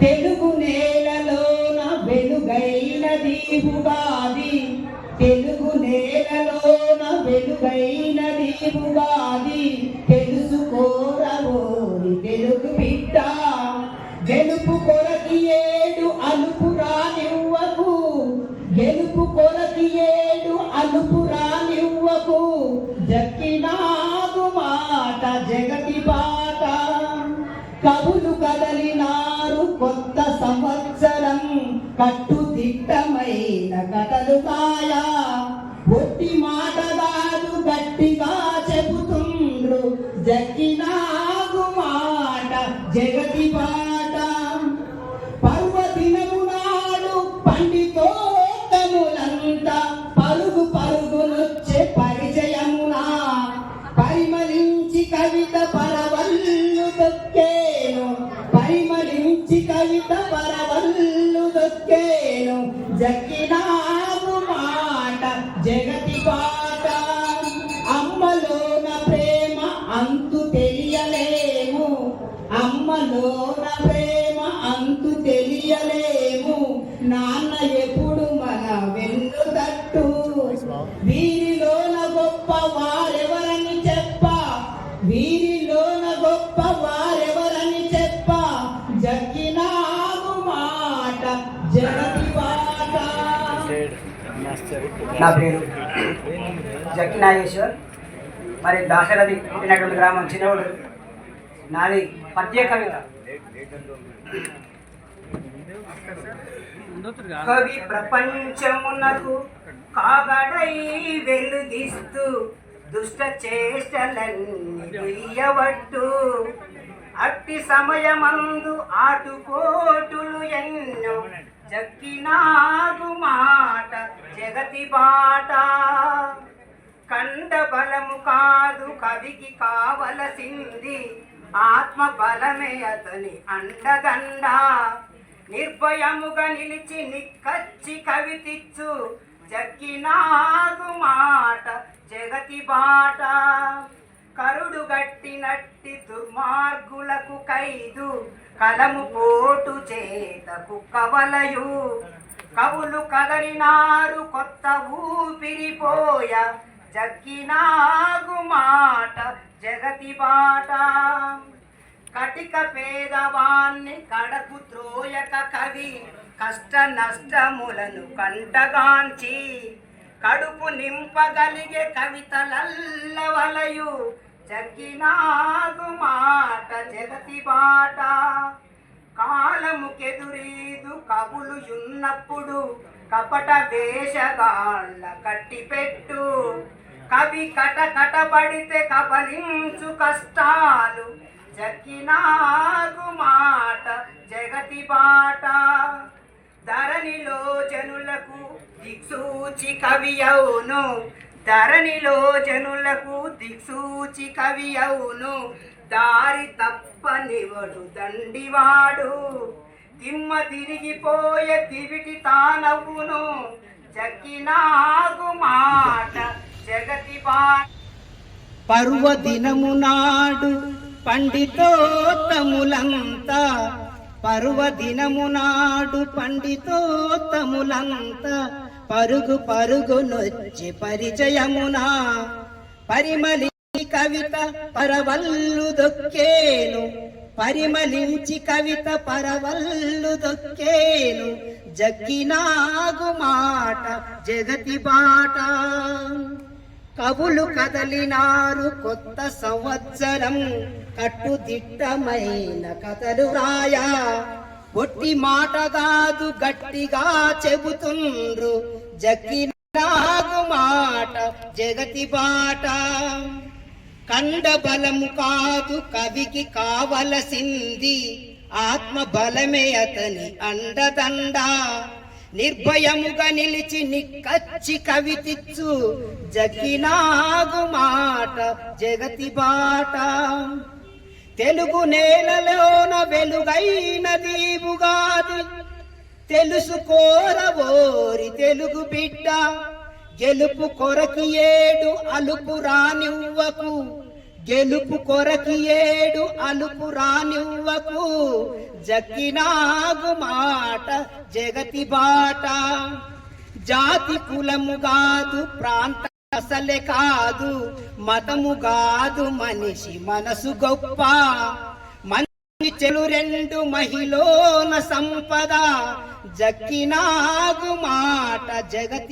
తెలుగు నేలలోన వెలుగైనది ఉగాది, తెలుగు నేలలోన వెలుగైనది ఉగాది. తెలుసుకోరవోరి తెలుగు బిడ్డ, గెలుపు కొరకి ఏడు అలుపు రానివ్వకు, గెలుపు కొరకి ఏడు అలుపు రానివ్వకు. జక్కినాగు మాట జగతి బాట, కవులు కదలినారు కొత్త సంవత్సరం. కట్టుదిట్టమైన కథలు కాయా, ఒట్టి మాట కాదు గట్టిగా చెబుతుండ్రు. జక్కినాగు మాట జగతి బాట, పర్వదినము నాడు పండితోత్తములంతా పరుగు పరుగునొచ్చే పరిచయమునా. పరిమళించి కవిత పరవల్లు దొక్కేను, పరిమళించి కవిత పరవల్లు దొక్కేను. జక్కినాగు మాట జగతి బాట, అమ్మలోన ప్రేమ అంతు తెలియలేము, అమ్మలోన ప్రేమ అంతు తెలియలేము. నాన్న ఎప్పుడు మన వెన్ను తట్టు, వీరిలోన గొప్ప వారెవరని చెప్ప, వీరిలోన గొప్ప వారెవరని చెప్ప. జక్కినాగు మాట జగతి బాట. నా పేరు జక్కి నాగేశ్వర్, మరి దాశరథి పుట్టినటువంటి గ్రామం చిన్నవాడు. నాది పద్య కవిత. కవి ప్రపంచమునకు కాగడై వెలుగిస్తూ దుష్ట చేష్టలన్నీ తీయవట్టు. అట్టి సమయమందు ఆటుపోటులు ఎన్నో, జక్కినాగు మాట జగతి బాట. కండ బలము కాదు కవికి కావలసింది, ఆత్మ బలమే అతని అండదండ. నిర్భయముగా నిలిచి నిక్కచ్చి కవితిచ్చు, జక్కినాగు మాట జగతి బాట. కరుడు గట్టినట్టి దుర్మార్గులకు ఖైదు, కలము పోటు చేతకు కవలయు. కవులు కదలినారు కొత్త ఊపిరిపోయ, జక్కినాగు మాట జగతి బాట. కటిక పేదవాన్ని కడకు త్రోయక కవి, కష్ట నష్టములను కంటగాంచి. కడుపు నింపగలిగే కవితలల్లవలయు, జక్కినాగు మాట జగతి బాట. కాలముకెదురీదు కవులు ఉన్నప్పుడు, కపట వేషగాళ్ళ కట్టిపెట్టు. కవి కటకటబడితే కబలించు కష్టాలు, జక్కినాగు మాట జగతి బాట. ధరణిలో జనులకు దిక్సూచి కవి అవును, ధరణిలో జనులకు దిక్సూచి కవి అవును. దారి తప్పనివడు దండివాడు, తిమ్మ తిరిగిపోయే తివిటి తానవును. జక్కినాగు మాట జగతి బాట. పర్వదినము నాడు పండితోత్తములంతా, పర్వదినము నాడు పండితోత్తములంతా పరుగు పరుగునొచ్చి పరిచయమునా. పరిమళించి కవిత పరవల్లు దొక్కేను, పరిమళించి కవిత పరవల్లు దొక్కేను. జక్కినాగు మాట జగతి బాట. కవులు కదలినారు కొత్త సంవత్సరం, కట్టుదిట్టమైన కథలు రాయా. ఒట్టి మాట కాదు గట్టిగా చెబుతుండ్రు, జక్కినాగు మాట జగతి బాట. కండ బలము కాదు కవికి కావలసింది, ఆత్మ బలమే అతని అండదండ. నిర్భయముగా నిలిచి నిక్కచ్చి కవితిచ్చు, జక్కినాగు మాట జగతి బాట. తెలుగు నేలలోన వెలుగైనది ఉగాది, తెలుసుకోరవోరి తెలుగు బిడ్డ. గెలుపు కొరకు ఏడు అలుపు రానివ్వకు, గెలుపు కొరకి ఏడు అలుపు రానివ్వకు, జక్కినాగు మాట జగతి బాట. జాతి కులము కాదు, ప్రాంత అసలే కాదు, మతము కాదు, మనిషి మనసు గొప్ప. మంచి చెడు రెండు మహిళన సంపద, జక్కినాగు మాట జగతి